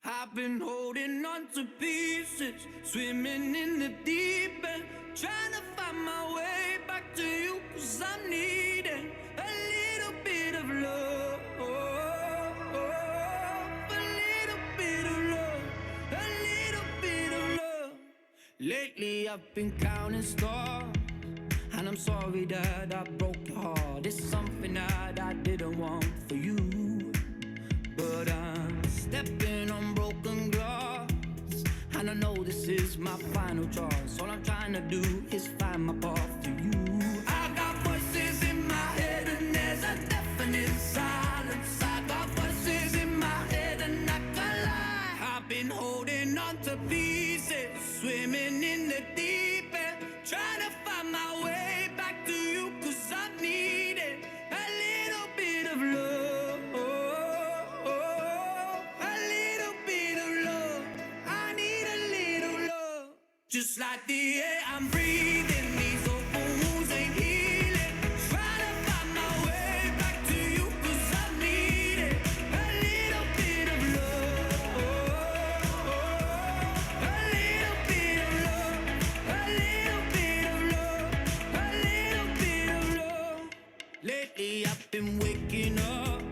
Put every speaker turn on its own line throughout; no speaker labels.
I've been holding on to pieces, swimming in the deep end, trying to find my way back to you, 'cause I'm needing a little bit of love, a little bit of love, a little bit of love. Lately I've been counting stars, and I'm sorry that I broke your heart. It's something that I didn't want for you, but I'm stepping on broken glass, and I know this is my final choice. All I'm trying to do is find my path to you. I got voices in my head and there's a deafening silence. I got voices in my head and I can't lie. I've been holding on to pieces, swimming in the deep end, trying to find my way back to you, 'cause I need it, a little bit of love, a little bit of love. I need a little love. Just like the air I'm breathing, these open wounds ain't healing. Trying to find my way back to you, 'cause I need it, a little bit of love, a little bit of love, a little bit of love, a little bit of love. Lately I've been waking up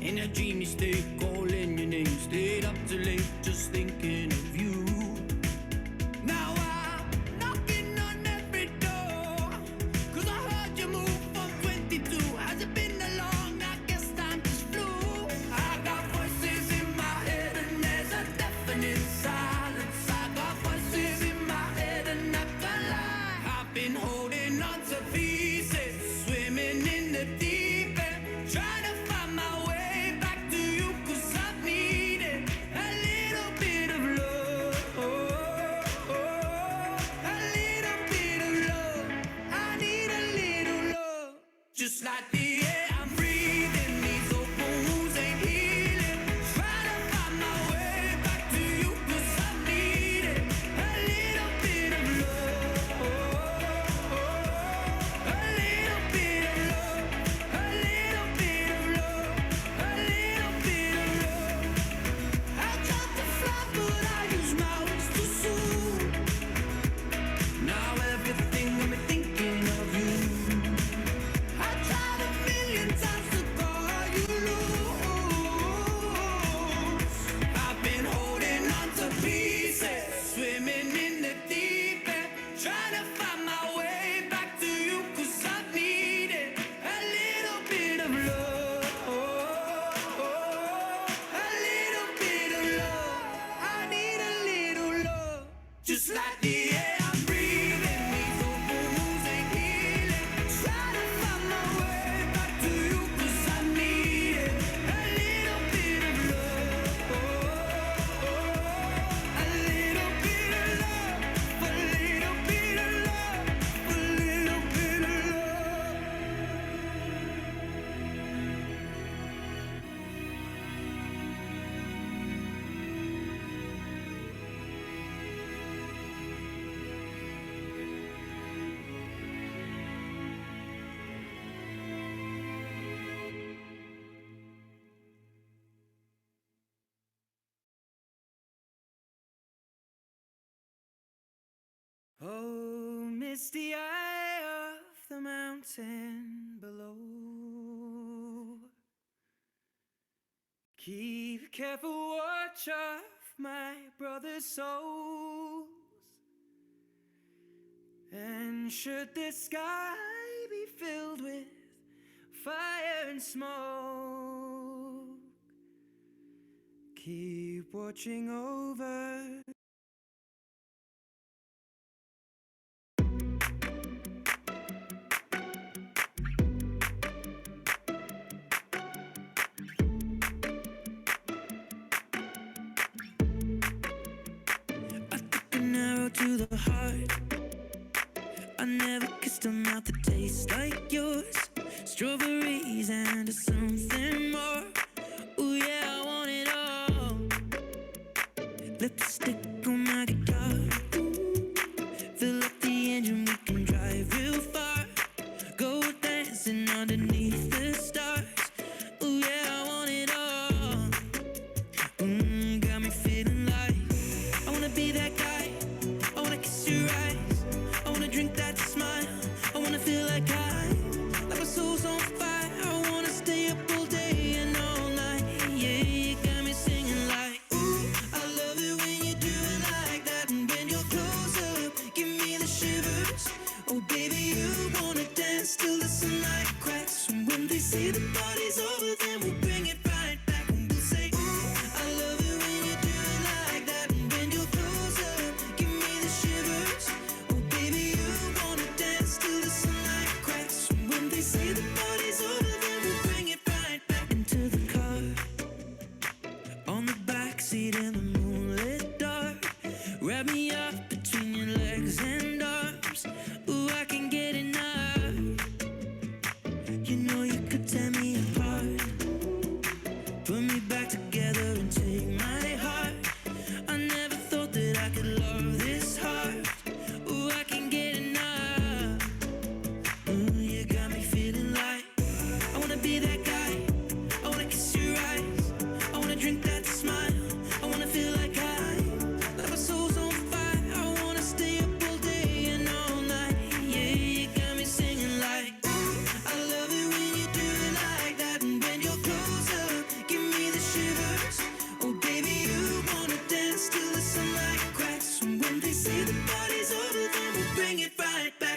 in a dreamy state, calling your name, stayed up too late just thinking of you. Now I'm knocking on every door, 'cause I heard you move from 22. Has it been that long? I guess time just flew. I got voices in my head and there's a deafening silence. I got voices in my head and I can't lie. I've been holding on to pieces, swimming in the deep end, trying to find my way back to you, 'cause I need it, a little bit of love, a little bit of love. I need a little love. Just like the air I'm breathing, these open wounds ain't healing. Trying to find my way back to you, 'cause I need it, a little bit of love, a little bit of love, a little bit of love, a little bit of love. I tried to fly but I use my wings too soon. Now everything got me thinking of you. I tried a million times to call you loose. I've been holding on to pieces, swimming in the deep end, trying to find my way back to you, 'cause I need it, a little bit of love, a little bit of love. I need a little love. Just like the air I'm breathing, these open wounds ain't healing. Trying to find my way back to you, 'cause I need it, a little bit of love, a little bit of love, a little bit of love, a little bit of love. Oh, misty eye of the mountain below, keep careful watch of my brother's souls. And should the sky be filled with fire and smoke, keep watching over. An arrow to the heart. I never kissed a mouth that tastes like yours. Strawberries and something more. Ooh yeah, I want it all. Lipstick on my guitar. Fill up the engine, we can drive real far. Go dancing underneath the stars. Ooh yeah, I want it all. Got me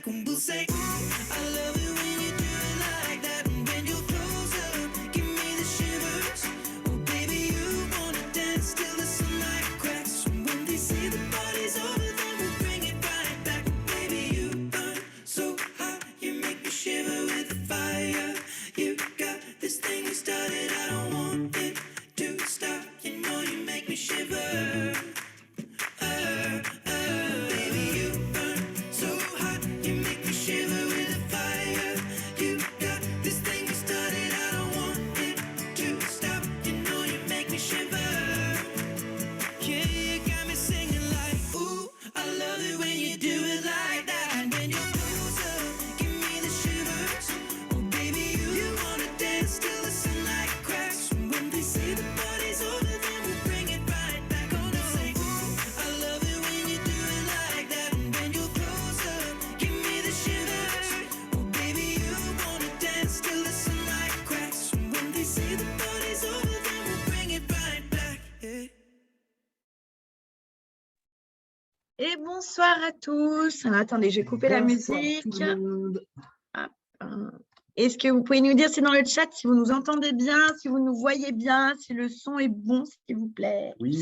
back and we'll say, ooh, I love it when you do it like that. And when you're closer, give me the shivers. Oh, baby, you wanna dance till the sunlight cracks. And when they say the party's over, then we'll bring it right back. Baby, you burn so hot, you make me shiver with the fire. You got this thing you started, I don't want it to stop. You know you make me shiver. Baby, you burn so hot, you make me shiver with the fire. You got this thing you started, I don't want it to stop. You know you make me shiver. Yeah, you got me singing like, ooh, I love it when you do it like that. And when you're closer, give me the shivers. Oh, baby, you wanna dance till the sunlight cracks. And when they say the party's over, then we'll bring it right back. Oh, no, say, ooh, I love it when you do it like that. And when you're closer, give me the shivers. Oh, baby, you wanna dance till the sunlight cracks. And when they say the party's over, then we'll bring it right back. Yeah.
Et bonsoir à tous. Alors, attendez, je vais couper la musique. Ah, Est-ce que vous pouvez nous dire si dans le chat, si vous nous entendez bien, si vous nous voyez bien, si le son est bon, s'il vous plaît?
Oui.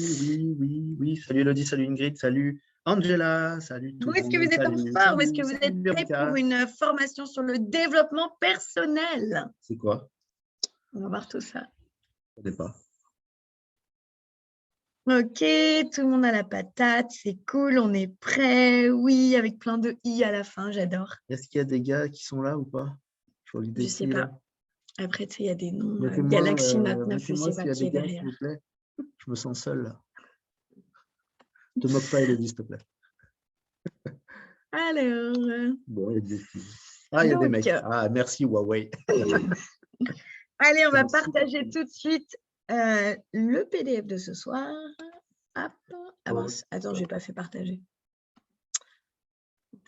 Salut Elodie, salut Ingrid, salut Angela, salut tout
Où
le
est-ce que
monde.
vous êtes en
Salut,
forme? Est-ce que
salut,
vous
salut,
êtes prêts
Véronica.
pour une formation sur le développement personnel?
C'est quoi?
On va voir tout ça.
Je ne sais pas.
Ok, tout le monde a la patate, c'est cool, on est prêt. Oui, avec plein de i à la fin, j'adore.
Est-ce qu'il y a des gars qui sont là ou pas? Je vois
Je sais pas. Après, tu sais, il y a des noms.
Mettez-moi
Galaxy Note 9, je
mettez-moi
sais
s'il
pas
y a
qui est
des gars,
derrière.
s'il vous plaît. Je me sens seul là. Ne te moque pas Elodie, s'il te plaît.
Alors,
Bon, il y a des filles. Ah, il y a des
Donc,
mecs. Ah, merci Huawei.
allez, on va
Merci.
partager tout de suite le PDF de ce soir. Hop. Ah mince, attends, je n'ai pas fait partager.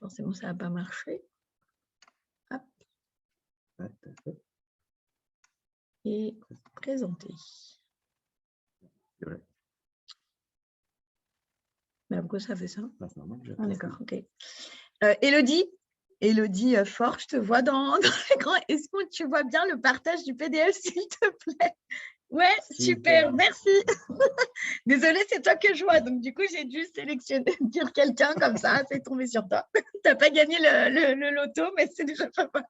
Forcément, ça n'a pas marché. Hop.
Ouais, t'as fait.
Et présenter.
C'est vrai.
Mais pourquoi ça fait ça?
Ah, c'est normal, j'ai
Ah,
appris.
d'accord, ok. Elodie Fort, je te vois dans l'écran. Est-ce que tu vois bien le partage du PDF, s'il te plaît? Ouais, super, merci. Désolée, c'est toi que je vois. Donc, du coup, j'ai dû sélectionner, dire quelqu'un comme ça, c'est tombé sur toi. Tu n'as pas gagné le loto, mais c'est déjà pas mal.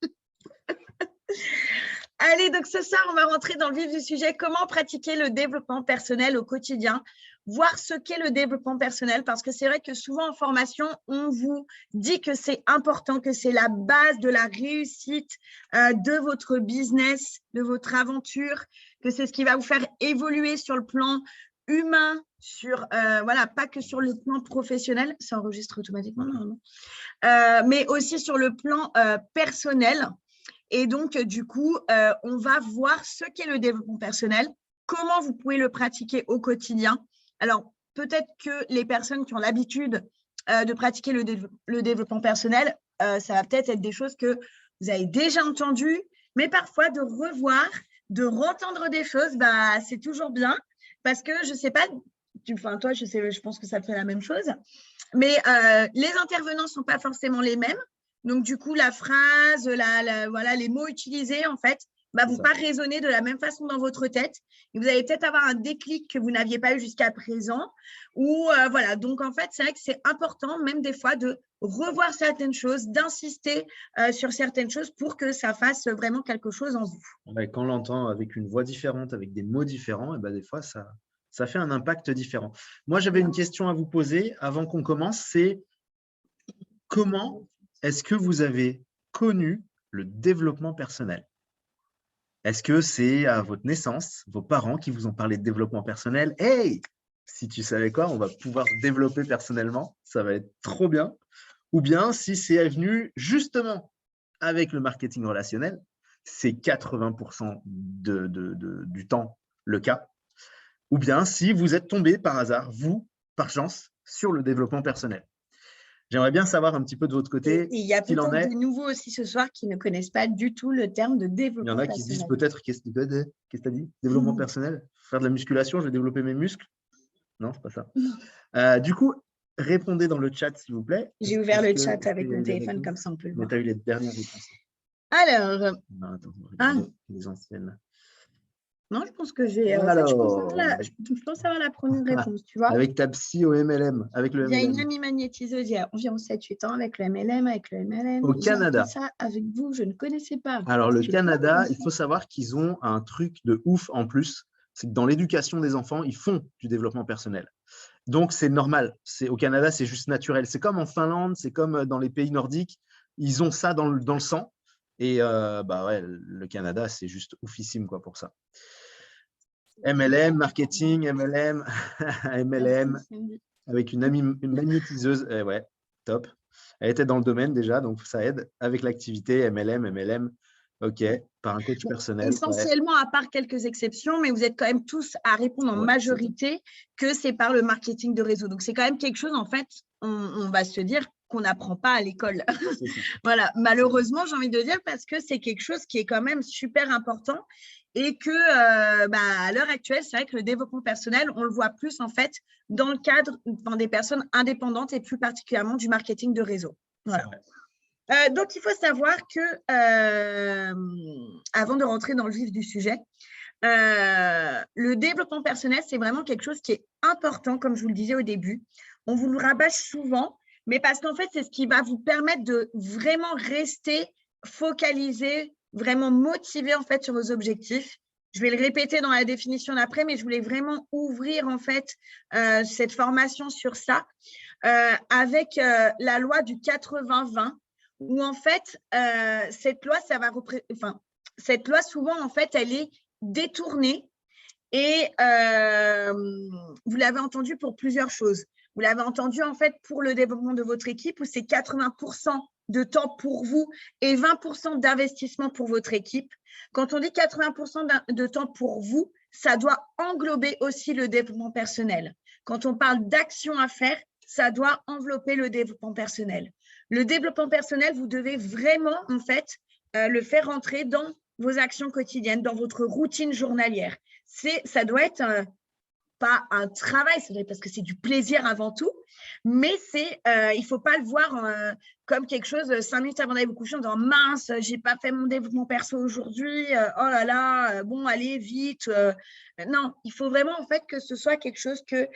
Allez, donc ce soir, on va rentrer dans le vif du sujet. Comment pratiquer le développement personnel au quotidien? Voir ce qu'est le développement personnel, parce que c'est vrai que souvent en formation, on vous dit que c'est important, que c'est la base de la réussite de votre business, de votre aventure, que c'est ce qui va vous faire évoluer sur le plan humain, voilà, pas que sur le plan professionnel, ça enregistre automatiquement normalement, mais aussi sur le plan personnel. Et donc, du coup, on va voir ce qu'est le développement personnel, comment vous pouvez le pratiquer au quotidien. Alors, peut-être que les personnes qui ont l'habitude de pratiquer le développement personnel, ça va peut-être être des choses que vous avez déjà entendues, mais parfois de revoir, de entendre des choses, bah, c'est toujours bien parce que je ne sais pas, toi, je pense que ça te fait la même chose, mais les intervenants ne sont pas forcément les mêmes. Donc, du coup, la phrase, voilà, les mots utilisés, en fait, ne vont pas résonner de la même façon dans votre tête. Et vous allez peut-être avoir un déclic que vous n'aviez pas eu jusqu'à présent. Ou voilà, donc en fait, c'est vrai que c'est important, même des fois, de revoir certaines choses, d'insister sur certaines choses pour que ça fasse vraiment quelque chose en vous.
Ouais, quand on l'entend avec une voix différente, avec des mots différents, et ben, des fois, ça fait un impact différent. Moi, j'avais une question à vous poser avant qu'on commence, c'est comment est-ce que vous avez connu le développement personnel? Est-ce que c'est à votre naissance, vos parents qui vous ont parlé de développement personnel? Hey, si tu savais quoi, on va pouvoir se développer personnellement, ça va être trop bien. Ou bien si c'est venu justement avec le marketing relationnel, c'est 80% du temps le cas. Ou bien si vous êtes tombé par hasard, vous, par chance, sur le développement personnel. J'aimerais bien savoir un petit peu de votre côté.
Il y a peut-être des nouveaux aussi ce soir qui ne connaissent pas du tout le terme de développement personnel.
Il y en a qui se disent peut-être, qu'est-ce que tu as dit? Développement personnel? Faire de la musculation, je vais développer mes muscles? Non, c'est pas ça. Du coup, répondez dans le chat, s'il vous plaît.
J'ai ouvert le
Est-ce que
chat avec
c'est
mon
les
téléphone,
réponses?
comme ça on peut le
Mais
voir.
tu as eu les dernières réponses.
Alors,
Non, attends, on va regarder les anciennes.
non, je pense que j'ai. En fait, je pense avoir la première réponse, tu vois.
Avec ta psy au MLM, avec le
Il y a une
MLM.
amie magnétiseuse il y a environ 7-8 ans avec le MLM,
Au
J'ai
Canada.
appris ça avec vous, je ne connaissais pas.
Alors, le
C'est
Canada,
bon,
il faut savoir qu'ils ont un truc de ouf en plus. C'est que dans l'éducation des enfants, ils font du développement personnel. Donc, c'est normal. Au Canada, c'est juste naturel. C'est comme en Finlande, c'est comme dans les pays nordiques. Ils ont ça dans le sang. Et bah ouais, le Canada, c'est juste oufissime quoi, pour ça. MLM, marketing, MLM, MLM, avec une amie une magnétiseuse. Ouais, top. Elle était dans le domaine déjà, donc ça aide. Avec l'activité MLM, ok, par un coach personnel.
Essentiellement, à part quelques exceptions, mais vous êtes quand même tous à répondre en majorité que c'est par le marketing de réseau. Donc, c'est quand même quelque chose, en fait, on va se dire qu'on n'apprend pas à l'école. Voilà, malheureusement, j'ai envie de dire, parce que c'est quelque chose qui est quand même super important et que, à l'heure actuelle, c'est vrai que le développement personnel, on le voit plus, en fait, dans le cadre des personnes indépendantes et plus particulièrement du marketing de réseau. Voilà. Donc, il faut savoir que, avant de rentrer dans le vif du sujet, le développement personnel, c'est vraiment quelque chose qui est important, comme je vous le disais au début. On vous le rabâche souvent, mais parce qu'en fait, c'est ce qui va vous permettre de vraiment rester focalisé, vraiment motivé en fait sur vos objectifs. Je vais le répéter dans la définition d'après, mais je voulais vraiment ouvrir en fait cette formation sur ça avec la loi du 80-20, où en fait, cette loi, cette loi, souvent, en fait, elle est détournée et vous l'avez entendu pour plusieurs choses. Vous l'avez entendu, en fait, pour le développement de votre équipe, où c'est 80% de temps pour vous et 20% d'investissement pour votre équipe. Quand on dit 80% de temps pour vous, ça doit englober aussi le développement personnel. Quand on parle d'action à faire, ça doit envelopper le développement personnel. Le développement personnel, vous devez vraiment, en fait, le faire rentrer dans vos actions quotidiennes, dans votre routine journalière. Ça doit être pas un travail, parce que c'est du plaisir avant tout, mais il ne faut pas le voir comme quelque chose 5 minutes avant d'aller vous coucher en disant « mince, je n'ai pas fait mon développement perso aujourd'hui, oh là là, bon, allez, vite. » Non, il faut vraiment en fait que ce soit quelque chose que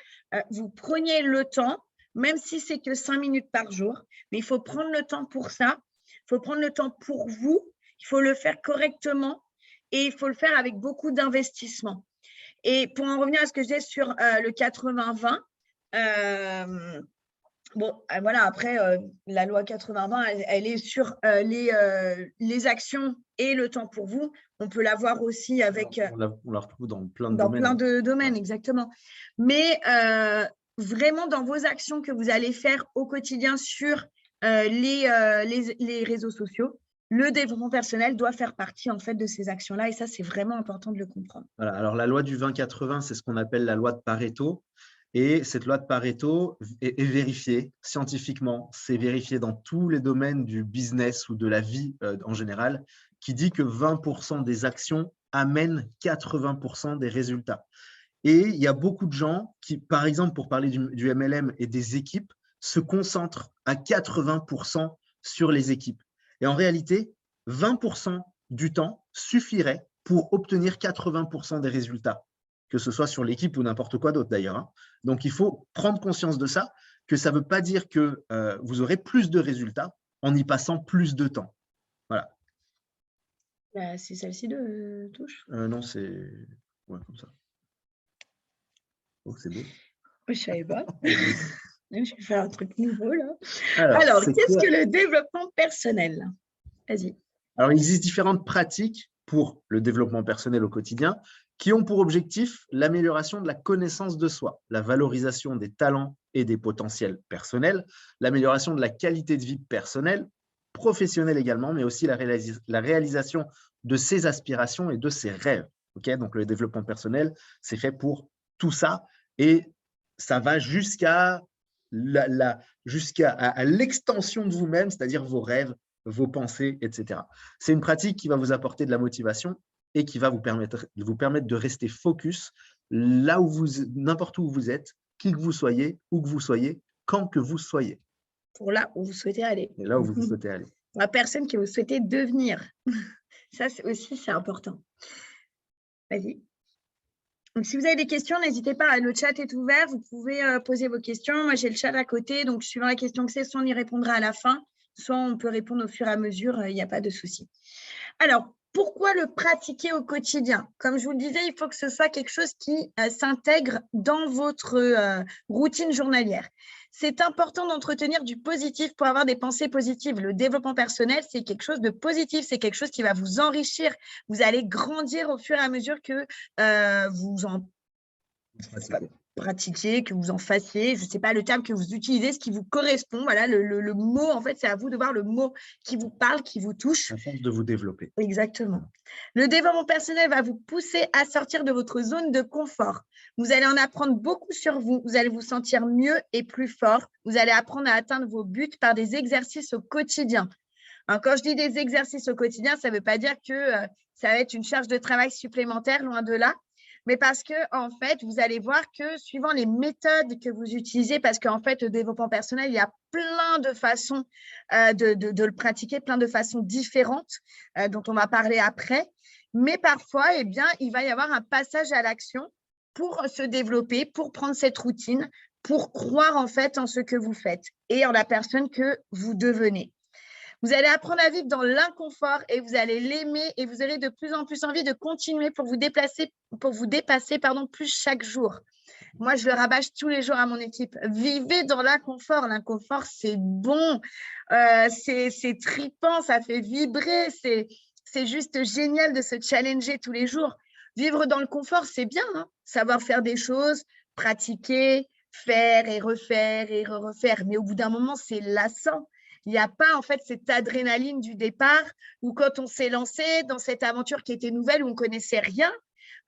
vous preniez le temps, même si c'est que 5 minutes par jour, mais il faut prendre le temps pour ça, il faut prendre le temps pour vous, il faut le faire correctement et il faut le faire avec beaucoup d'investissement. Et pour en revenir à ce que je disais sur le 80-20, voilà, après, la loi 80-20, elle est sur les actions et le temps pour vous. On peut la voir aussi avec…
On la retrouve dans plein de
dans
domaines.
Plein de domaines, exactement. Mais vraiment, dans vos actions que vous allez faire au quotidien sur les réseaux sociaux, le développement personnel doit faire partie en fait de ces actions-là et ça, c'est vraiment important de le comprendre.
Voilà. Alors, la loi du 20-80, c'est ce qu'on appelle la loi de Pareto. Et cette loi de Pareto est vérifiée scientifiquement. C'est vérifié dans tous les domaines du business ou de la vie en général, qui dit que 20% des actions amènent 80% des résultats. Et il y a beaucoup de gens qui, par exemple, pour parler du MLM et des équipes, se concentrent à 80% sur les équipes. Et en réalité, 20% du temps suffirait pour obtenir 80% des résultats, que ce soit sur l'équipe ou n'importe quoi d'autre d'ailleurs. Donc, il faut prendre conscience de ça, que ça ne veut pas dire que vous aurez plus de résultats en y passant plus de temps. Voilà.
C'est celle-ci de touche
Non, c'est comme ça. Oh, c'est beau.
Je ne savais pas. Je vais faire un truc nouveau là.
Alors
qu'est-ce que le développement personnel? Vas-y.
Alors, il existe différentes pratiques pour le développement personnel au quotidien qui ont pour objectif l'amélioration de la connaissance de soi, la valorisation des talents et des potentiels personnels, l'amélioration de la qualité de vie personnelle, professionnelle également, mais aussi la réalisation de ses aspirations et de ses rêves. Okay, donc, le développement personnel, c'est fait pour tout ça et ça va jusqu'à l'extension de vous-même, c'est-à-dire vos rêves, vos pensées, etc. C'est une pratique qui va vous apporter de la motivation et qui va vous permettre de rester focus là où n'importe où vous êtes, qui que vous soyez, où que vous soyez, quand que vous soyez.
Pour là où vous souhaitez aller.
Et là où vous souhaitez aller.
Pour la personne que vous souhaitez devenir. Ça aussi, c'est important. Vas-y. Donc, si vous avez des questions, n'hésitez pas. Le chat est ouvert. Vous pouvez poser vos questions. Moi, j'ai le chat à côté. Donc, suivant la question que c'est, soit on y répondra à la fin, soit on peut répondre au fur et à mesure. Il n'y a pas de souci. Alors, pourquoi le pratiquer au quotidien? Comme je vous le disais, il faut que ce soit quelque chose qui s'intègre dans votre routine journalière. C'est important d'entretenir du positif pour avoir des pensées positives. Le développement personnel, c'est quelque chose de positif, c'est quelque chose qui va vous enrichir. Vous allez grandir au fur et à mesure que vous en pratiquiez, que vous en fassiez, je ne sais pas le terme que vous utilisez, ce qui vous correspond. Voilà, le mot, en fait, c'est à vous de voir le mot qui vous parle, qui vous touche.
La chance de vous développer.
Exactement. Le développement personnel va vous pousser à sortir de votre zone de confort. Vous allez en apprendre beaucoup sur vous. Vous allez vous sentir mieux et plus fort. Vous allez apprendre à atteindre vos buts par des exercices au quotidien. Alors, quand je dis des exercices au quotidien, ça ne veut pas dire que ça va être une charge de travail supplémentaire, loin de là. Mais parce que, en fait, vous allez voir que suivant les méthodes que vous utilisez, parce qu'en fait, le développement personnel, il y a plein de façons de le pratiquer, plein de façons différentes dont on va parler après. Mais parfois, eh bien, il va y avoir un passage à l'action pour se développer, pour prendre cette routine, pour croire en fait en ce que vous faites et en la personne que vous devenez. Vous allez apprendre à vivre dans l'inconfort et vous allez l'aimer et vous aurez de plus en plus envie de continuer pour vous dépasser plus chaque jour. Moi, je le rabâche tous les jours à mon équipe. Vivez dans l'inconfort. L'inconfort, c'est bon, c'est tripant, ça fait vibrer, c'est juste génial de se challenger tous les jours. Vivre dans le confort, c'est bien, hein, savoir faire des choses, pratiquer, faire et refaire. Mais au bout d'un moment, c'est lassant. Il n'y a pas en fait cette adrénaline du départ où quand on s'est lancé dans cette aventure qui était nouvelle, où on ne connaissait rien,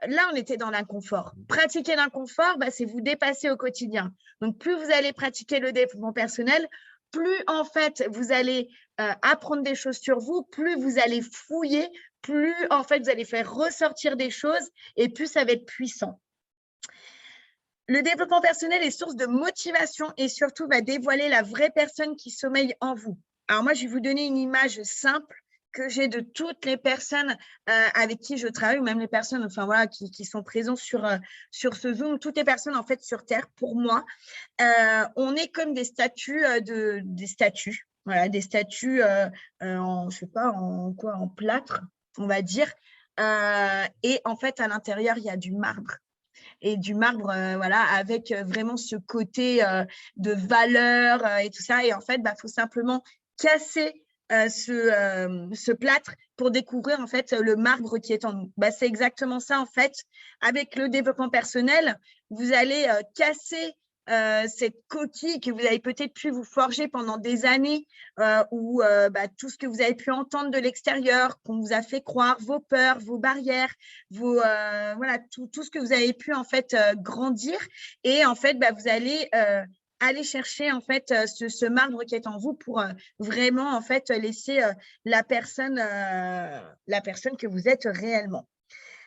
là, on était dans l'inconfort. Pratiquer l'inconfort, c'est vous dépasser au quotidien. Donc, plus vous allez pratiquer le développement personnel, plus en fait, vous allez apprendre des choses sur vous, plus vous allez fouiller, plus en fait, vous allez faire ressortir des choses et plus ça va être puissant. Le développement personnel est source de motivation et surtout va dévoiler la vraie personne qui sommeille en vous. Alors moi, je vais vous donner une image simple que j'ai de toutes les personnes avec qui je travaille, ou même les personnes qui sont présentes sur ce Zoom, toutes les personnes en fait sur Terre, pour moi, on est comme des statues, voilà, des statues en plâtre, on va dire, et en fait, à l'intérieur, il y a du marbre. Et du marbre, avec vraiment ce côté de valeur et tout ça. Et en fait, faut simplement casser ce plâtre pour découvrir en fait le marbre qui est en nous. C'est exactement ça en fait. Avec le développement personnel, vous allez casser cette coquille que vous avez peut-être pu vous forger pendant des années où tout ce que vous avez pu entendre de l'extérieur, qu'on vous a fait croire, vos peurs, vos barrières, tout ce que vous avez pu en fait grandir et en fait vous allez aller chercher en fait ce marbre qui est en vous pour vraiment en fait laisser la personne que vous êtes réellement.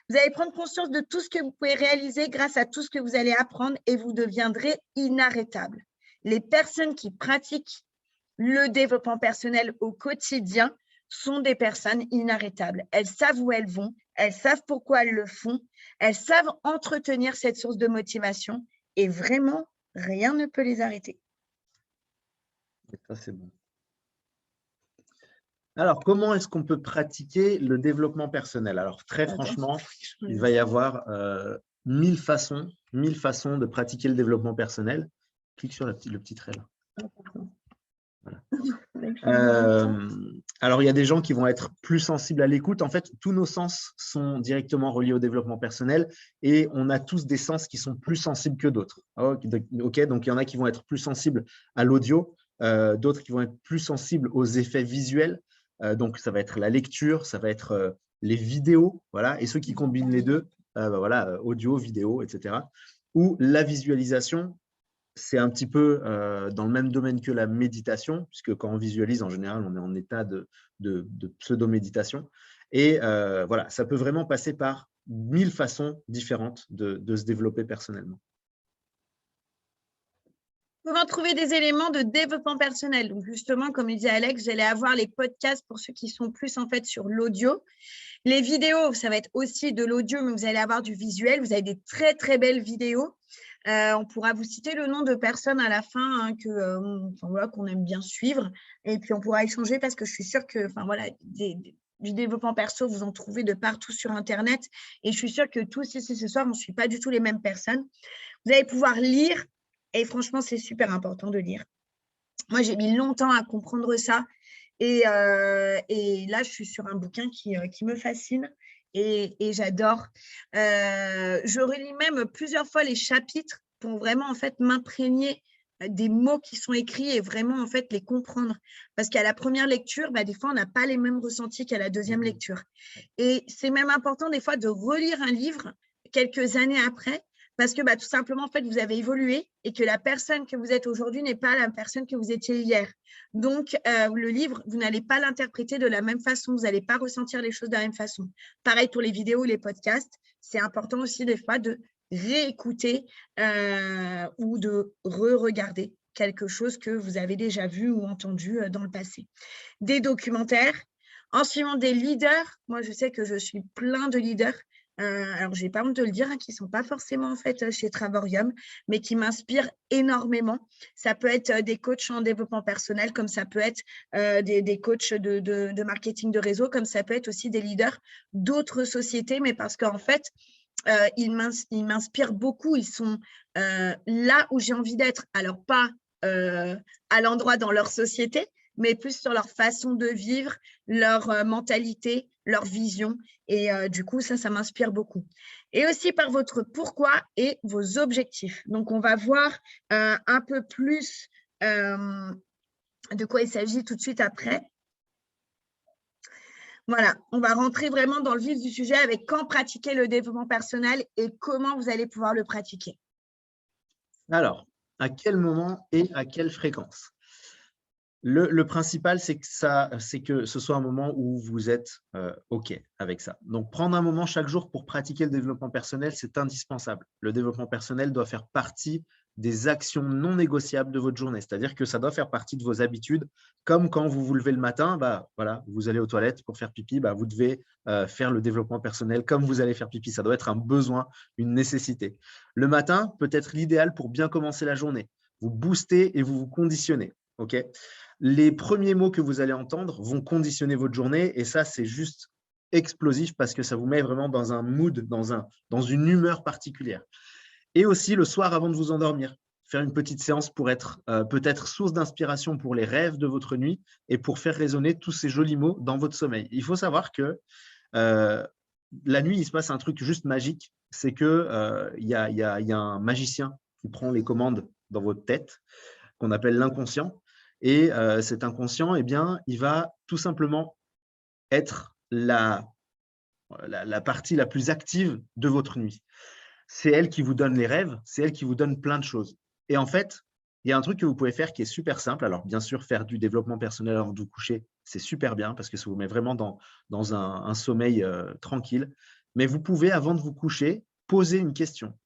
Vous allez prendre conscience de tout ce que vous pouvez réaliser grâce à tout ce que vous allez apprendre et vous deviendrez inarrêtable. Les personnes qui pratiquent le développement personnel au quotidien sont des personnes inarrêtables. Elles savent où elles vont, elles savent pourquoi elles le font, elles savent entretenir cette source de motivation et vraiment, rien ne peut les arrêter.
Et ça, c'est bon. Alors, comment est-ce qu'on peut pratiquer le développement personnel? Alors, très franchement, il va y avoir 1000 façons de pratiquer le développement personnel. Clique sur le petit trait là. Voilà. Alors, il y a des gens qui vont être plus sensibles à l'écoute. En fait, tous nos sens sont directement reliés au développement personnel et on a tous des sens qui sont plus sensibles que d'autres. Ok, donc il y en a qui vont être plus sensibles à l'audio, d'autres qui vont être plus sensibles aux effets visuels. Donc, ça va être la lecture, ça va être les vidéos, voilà, et ceux qui combinent les deux, audio, vidéo, etc. Ou la visualisation, c'est un petit peu dans le même domaine que la méditation, puisque quand on visualise, en général, on est en état de pseudo-méditation. Et voilà, ça peut vraiment passer par 1000 façons différentes de se développer personnellement.
Comment trouver des éléments de développement personnel? Donc, justement, comme il dit Alex, j'allais avoir les podcasts pour ceux qui sont plus en fait sur l'audio. Les vidéos, ça va être aussi de l'audio, mais vous allez avoir du visuel. Vous avez des très, très belles vidéos. On pourra vous citer le nom de personnes à la fin hein, qu'on aime bien suivre. Et puis, on pourra échanger parce que je suis sûre que du développement perso, vous en trouvez de partout sur Internet. Et je suis sûre que tous ici ce soir, on ne suit pas du tout les mêmes personnes. Vous allez pouvoir lire. Et franchement, c'est super important de lire. Moi, j'ai mis longtemps à comprendre ça. Et là, je suis sur un bouquin qui me fascine et j'adore. Je relis même plusieurs fois les chapitres pour vraiment, en fait, m'imprégner des mots qui sont écrits et vraiment, en fait, les comprendre. Parce qu'à la première lecture, des fois, on n'a pas les mêmes ressentis qu'à la deuxième lecture. Et c'est même important, des fois, de relire un livre quelques années après parce que tout simplement, en fait, vous avez évolué et que la personne que vous êtes aujourd'hui n'est pas la personne que vous étiez hier. Donc, le livre, vous n'allez pas l'interpréter de la même façon, vous n'allez pas ressentir les choses de la même façon. Pareil pour les vidéos, les podcasts, c'est important aussi des fois de réécouter ou de re-regarder quelque chose que vous avez déjà vu ou entendu dans le passé. Des documentaires, en suivant des leaders. Moi, je sais que je suis plein de leaders. Alors, je n'ai pas honte de le dire, qui ne sont pas forcément en fait chez Travorium, mais qui m'inspirent énormément. Ça peut être des coachs en développement personnel, comme ça peut être des coachs de marketing de réseau, comme ça peut être aussi des leaders d'autres sociétés, mais parce qu'en fait, ils m'inspirent beaucoup. Ils sont là où j'ai envie d'être. Alors, pas à l'endroit dans leur société, mais plus sur leur façon de vivre, leur mentalité, leur vision. Et du coup, ça m'inspire beaucoup. Et aussi par votre pourquoi et vos objectifs. Donc, on va voir un peu plus de quoi il s'agit tout de suite après. Voilà, on va rentrer vraiment dans le vif du sujet avec quand pratiquer le développement personnel et comment vous allez pouvoir le pratiquer.
Alors, à quel moment et à quelle fréquence? Le principal, c'est que ce soit un moment où vous êtes OK avec ça. Donc, prendre un moment chaque jour pour pratiquer le développement personnel, c'est indispensable. Le développement personnel doit faire partie des actions non négociables de votre journée. C'est-à-dire que ça doit faire partie de vos habitudes. Comme quand vous vous levez le matin, voilà, vous allez aux toilettes pour faire pipi, vous devez faire le développement personnel comme vous allez faire pipi. Ça doit être un besoin, une nécessité. Le matin peut être l'idéal pour bien commencer la journée. Vous boostez et vous vous conditionnez. OK ? Les premiers mots que vous allez entendre vont conditionner votre journée et ça, c'est juste explosif parce que ça vous met vraiment dans un mood, dans une humeur particulière. Et aussi, le soir, avant de vous endormir, faire une petite séance pour être peut-être source d'inspiration pour les rêves de votre nuit et pour faire résonner tous ces jolis mots dans votre sommeil. Il faut savoir que la nuit, il se passe un truc juste magique, c'est qu'il y a un magicien qui prend les commandes dans votre tête, qu'on appelle l'inconscient. Et cet inconscient, il va tout simplement être la partie la plus active de votre nuit. C'est elle qui vous donne les rêves, c'est elle qui vous donne plein de choses. Et en fait, il y a un truc que vous pouvez faire qui est super simple. Alors, bien sûr, faire du développement personnel avant de vous coucher, c'est super bien parce que ça vous met vraiment dans un sommeil tranquille. Mais vous pouvez, avant de vous coucher, poser une question.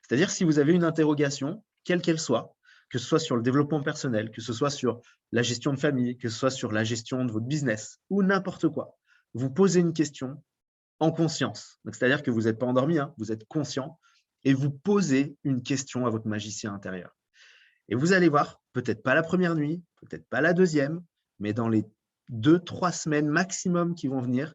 C'est-à-dire, si vous avez une interrogation, quelle qu'elle soit, que ce soit sur le développement personnel, que ce soit sur la gestion de famille, que ce soit sur la gestion de votre business ou n'importe quoi. Vous posez une question en conscience. C'est-à-dire que vous n'êtes pas endormi, vous êtes conscient et vous posez une question à votre magicien intérieur. Et vous allez voir, peut-être pas la première nuit, peut-être pas la deuxième, mais dans les 2-3 semaines maximum qui vont venir,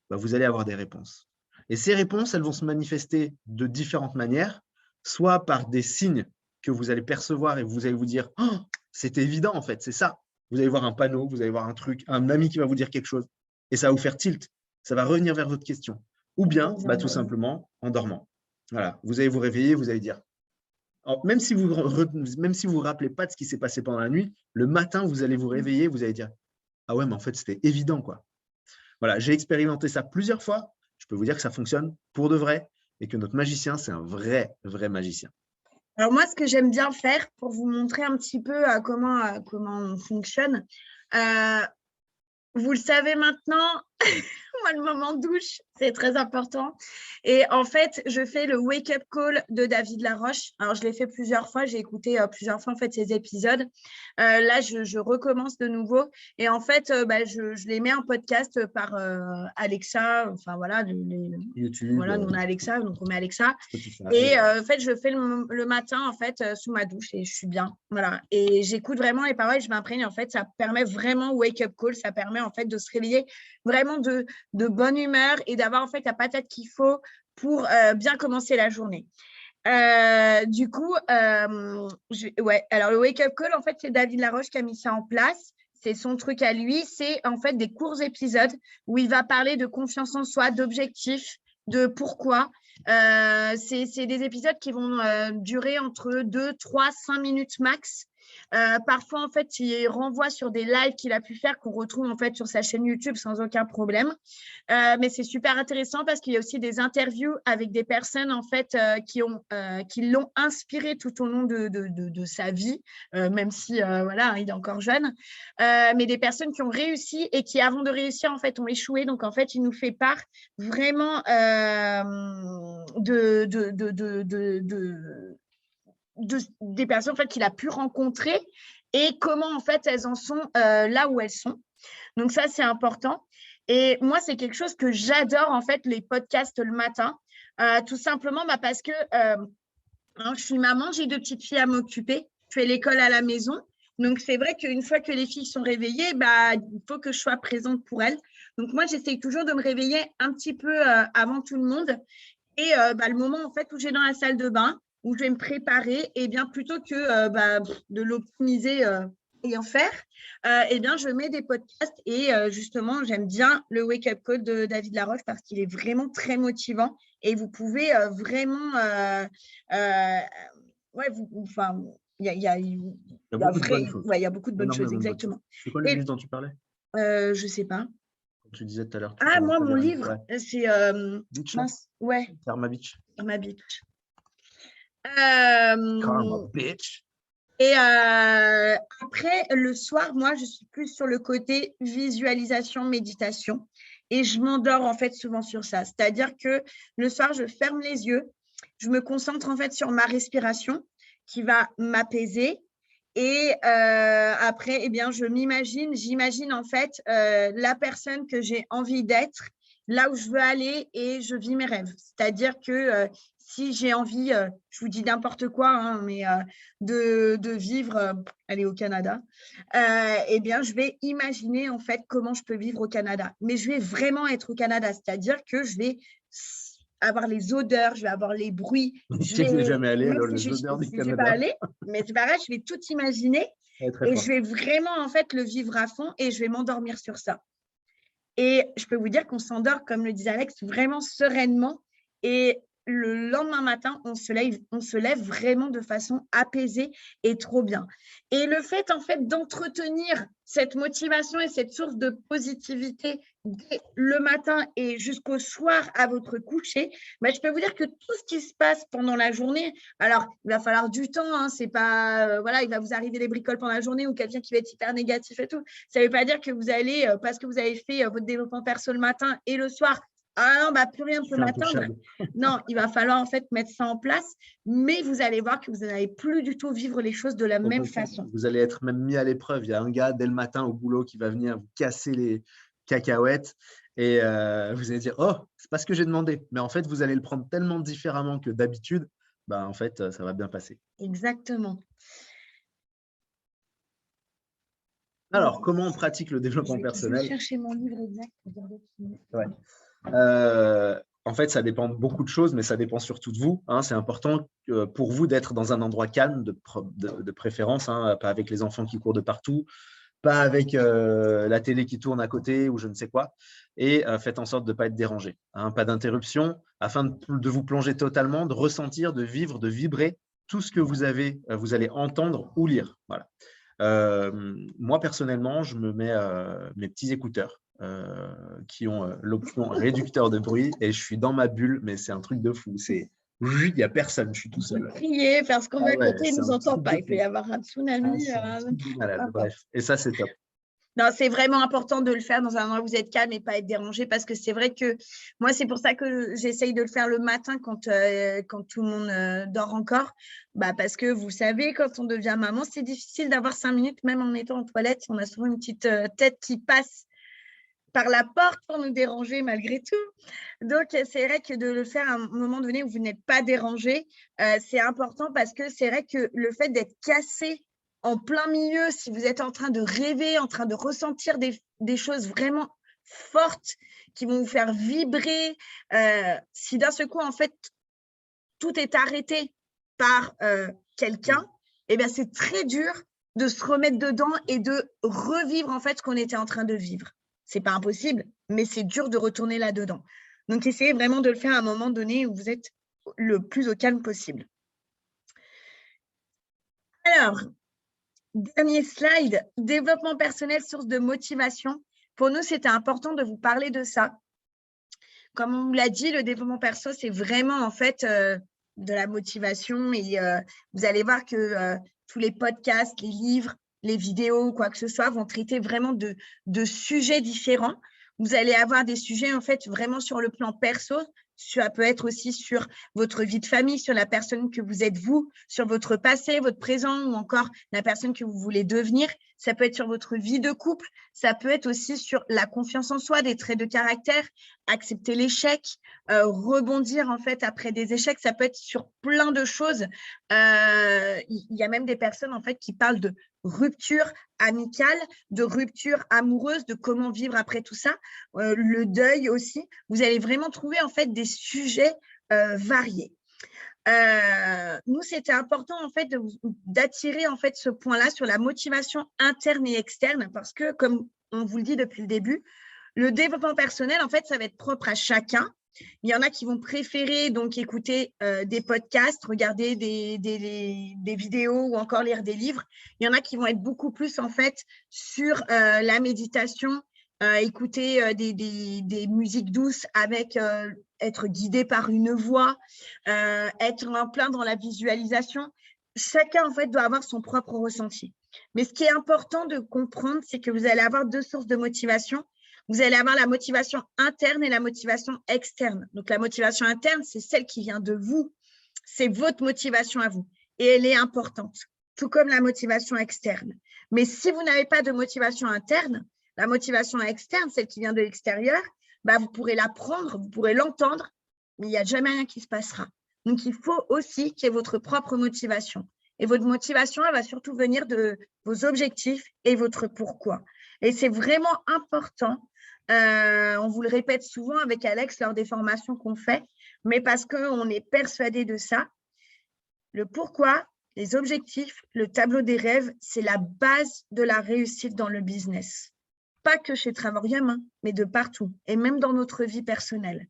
vous allez avoir des réponses. Et ces réponses, elles vont se manifester de différentes manières, soit par des signes que vous allez percevoir et vous allez vous dire oh, c'est évident en fait, c'est ça. Vous allez voir un panneau, vous allez voir un truc, un ami qui va vous dire quelque chose et ça va vous faire tilt, ça va revenir vers votre question. Ou bien, tout simplement, en dormant. Voilà, vous allez vous réveiller, vous allez dire alors, même si vous vous rappelez pas de ce qui s'est passé pendant la nuit, le matin, vous allez vous réveiller, vous allez dire ah ouais, mais en fait, c'était évident quoi. Voilà, j'ai expérimenté ça plusieurs fois. Je peux vous dire que ça fonctionne pour de vrai et que notre magicien, c'est un vrai magicien.
Alors moi, ce que j'aime bien faire pour vous montrer un petit peu comment on fonctionne, vous le savez maintenant, moi, le moment douche, c'est très important. Et en fait, je fais le wake-up call de David Laroche. Alors, je l'ai fait plusieurs fois. J'ai écouté plusieurs fois, en fait, ces épisodes. Là, je recommence de nouveau. Et en fait, je les mets en podcast par Alexa. Enfin, voilà,
YouTube,
voilà, nous, on a Alexa, donc on met Alexa.
Spotify.
Et en fait, je le fais le matin, en fait, sous ma douche et je suis bien. Voilà. Et j'écoute vraiment les paroles, je m'imprègne. En fait, ça permet vraiment wake-up call. Ça permet, en fait, de se réveiller vraiment de bonne humeur et d'avoir, en fait, la patate qu'il faut pour bien commencer la journée. Du coup, ouais. Alors, le wake-up call, en fait, c'est David Laroche qui a mis ça en place. C'est son truc à lui. C'est, en fait, des courts épisodes où il va parler de confiance en soi, d'objectifs, de pourquoi. C'est des épisodes qui vont durer entre 2, 3, 5 minutes max. Parfois, en fait, il renvoie sur des lives qu'il a pu faire qu'on retrouve en fait sur sa chaîne YouTube sans aucun problème. Mais c'est super intéressant parce qu'il y a aussi des interviews avec des personnes en fait qui l'ont inspiré tout au long de sa vie, même si voilà, il est encore jeune. Mais des personnes qui ont réussi et qui, avant de réussir, en fait, ont échoué. Donc, en fait, il nous fait part vraiment des personnes en fait, qu'il a pu rencontrer et comment en fait elles en sont là où elles sont. Donc ça, c'est important. Et moi, c'est quelque chose que j'adore en fait, les podcasts le matin, tout simplement parce que je suis maman, j'ai 2 petites filles à m'occuper, je fais l'école à la maison. Donc, c'est vrai qu'une fois que les filles sont réveillées, il faut que je sois présente pour elles. Donc, moi, j'essaye toujours de me réveiller un petit peu avant tout le monde. Et le moment en fait, où j'ai dans la salle de bain, où je vais me préparer, et bien plutôt que de l'optimiser et en faire, je mets des podcasts et justement, j'aime bien le Wake Up Call de David Laroche parce qu'il est vraiment très motivant et vous pouvez vraiment… il y a beaucoup de bonnes choses, exactement.
C'est quoi le livre dont tu parlais?
Je ne sais pas.
Tu disais tout à l'heure.
Ah, moi, mon livre, c'est… ouais.
Karma Beach.
Karma Beach.
Karma Beach.
Et après, le soir, moi, je suis plus sur le côté visualisation, méditation. Et je m'endors, en fait, souvent sur ça. C'est-à-dire que le soir, je ferme les yeux. Je me concentre, en fait, sur ma respiration qui va m'apaiser. Et après, j'imagine, en fait, la personne que j'ai envie d'être, là où je veux aller et je vis mes rêves. C'est-à-dire que si j'ai envie, je vous dis n'importe quoi, mais de vivre, aller au Canada, je vais imaginer en fait comment je peux vivre au Canada. Mais je vais vraiment être au Canada, c'est-à-dire que je vais avoir les odeurs, je vais avoir les bruits.
Je n'ai jamais allé, alors les odeurs du Canada.
Je ne vais pas aller, mais c'est pareil, je vais tout imaginer et je vais vraiment en fait le vivre à fond et je vais m'endormir sur ça. Et je peux vous dire qu'on s'endort, comme le disait Alex, vraiment sereinement. Et le lendemain matin, on se lève vraiment de façon apaisée et trop bien. Et le fait, en fait, d'entretenir cette motivation et cette source de positivité dès le matin et jusqu'au soir à votre coucher, je peux vous dire que tout ce qui se passe pendant la journée, alors, il va falloir du temps, c'est pas, il va vous arriver des bricoles pendant la journée ou quelqu'un qui va être hyper négatif et tout. Ça ne veut pas dire que vous allez, parce que vous avez fait votre développement perso le matin et le soir, ah non, plus rien ne peut m'atteindre. Non, il va falloir en fait mettre ça en place, mais vous allez voir que vous n'allez plus du tout vivre les choses de la même façon.
Vous allez être même mis à l'épreuve. Il y a un gars dès le matin au boulot qui va venir vous casser les cacahuètes et vous allez dire « Oh, c'est pas ce que j'ai demandé ». Mais en fait, vous allez le prendre tellement différemment que d'habitude, en fait, ça va bien passer.
Exactement.
Alors, comment on pratique le développement personnel?
Je vais chercher mon livre exact.
Ouais. En fait, ça dépend de beaucoup de choses, mais ça dépend surtout de vous. C'est important pour vous d'être dans un endroit calme, de préférence, pas avec les enfants qui courent de partout, pas avec la télé qui tourne à côté ou je ne sais quoi. Et faites en sorte de ne pas être dérangé, pas d'interruption, afin de vous plonger totalement, de ressentir, de vivre, de vibrer tout ce que vous allez entendre ou lire. Voilà. Moi, personnellement, je me mets mes petits écouteurs qui ont l'option réducteur de bruit et je suis dans ma bulle, mais c'est un truc de fou. Il n'y a personne, je suis tout seul.
Crier, parce qu'on va à côté, il ne nous entend pas. Il peut y avoir un tsunami.
Bref, et ça, c'est top.
Non, c'est vraiment important de le faire dans un endroit où vous êtes calme et pas être dérangé parce que c'est vrai que moi, c'est pour ça que j'essaye de le faire le matin quand tout le monde dort encore. Bah, parce que vous savez, quand on devient maman, c'est difficile d'avoir 5 minutes, même en étant en toilette. On a souvent une petite tête qui passe par la porte pour nous déranger malgré tout. Donc, c'est vrai que de le faire à un moment donné où vous n'êtes pas dérangé, c'est important parce que c'est vrai que le fait d'être cassé en plein milieu, si vous êtes en train de rêver, en train de ressentir des choses vraiment fortes qui vont vous faire vibrer, si d'un seul coup, en fait, tout est arrêté par quelqu'un, eh bien, c'est très dur de se remettre dedans et de revivre en fait ce qu'on était en train de vivre. C'est pas impossible, mais c'est dur de retourner là-dedans. Donc, essayez vraiment de le faire à un moment donné où vous êtes le plus au calme possible. Alors, dernier slide, développement personnel, source de motivation. Pour nous, c'était important de vous parler de ça. Comme on l'a dit, le développement perso, c'est vraiment en fait de la motivation et vous allez voir que tous les podcasts, les livres, les vidéos, quoi que ce soit, vont traiter vraiment de sujets différents. Vous allez avoir des sujets en fait vraiment sur le plan perso. Ça peut être aussi sur votre vie de famille, sur la personne que vous êtes vous, sur votre passé, votre présent ou encore la personne que vous voulez devenir. Ça peut être sur votre vie de couple. Ça peut être aussi sur la confiance en soi, des traits de caractère, accepter l'échec, rebondir en fait après des échecs. Ça peut être sur plein de choses. Il y a même des personnes en fait qui parlent de rupture amicale, de rupture amoureuse, de comment vivre après tout ça, le deuil aussi. Vous allez vraiment trouver en fait des sujets variés. Nous, c'était important en fait d'attirer en fait ce point-là sur la motivation interne et externe parce que, comme on vous le dit depuis le début, le développement personnel, en fait, ça va être propre à chacun. Il y en a qui vont préférer donc écouter des podcasts, regarder des vidéos ou encore lire des livres. Il y en a qui vont être beaucoup plus en fait sur la méditation, écouter des musiques douces avec être guidé par une voix, être en plein dans la visualisation. Chacun en fait doit avoir son propre ressenti. Mais ce qui est important de comprendre, c'est que vous allez avoir deux sources de motivation. Vous allez avoir la motivation interne et la motivation externe. Donc, la motivation interne, c'est celle qui vient de vous. C'est votre motivation à vous. Et elle est importante, tout comme la motivation externe. Mais si vous n'avez pas de motivation interne, la motivation externe, celle qui vient de l'extérieur, bah, vous pourrez la prendre, vous pourrez l'entendre, mais il n'y a jamais rien qui se passera. Donc, il faut aussi qu'il y ait votre propre motivation. Et votre motivation, elle va surtout venir de vos objectifs et votre pourquoi. Et c'est vraiment important. On vous le répète souvent avec Alex lors des formations qu'on fait, mais parce qu'on est persuadé de ça. Le pourquoi, les objectifs, le tableau des rêves, c'est la base de la réussite dans le business. Pas que chez Travorium, hein, mais de partout, et même dans notre vie personnelle.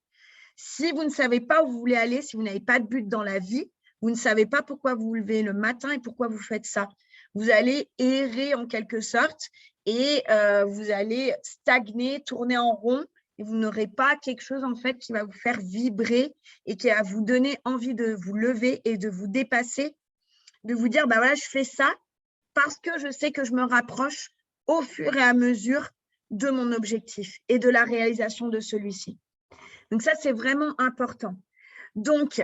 Si vous ne savez pas où vous voulez aller, si vous n'avez pas de but dans la vie, vous ne savez pas pourquoi vous vous levez le matin et pourquoi vous faites ça. Vous allez errer en quelque sorte et vous allez stagner, tourner en rond et vous n'aurez pas quelque chose en fait qui va vous faire vibrer et qui va vous donner envie de vous lever et de vous dépasser, de vous dire, bah voilà, je fais ça parce que je sais que je me rapproche au fur et à mesure de mon objectif et de la réalisation de celui-ci. Donc ça, c'est vraiment important. Donc,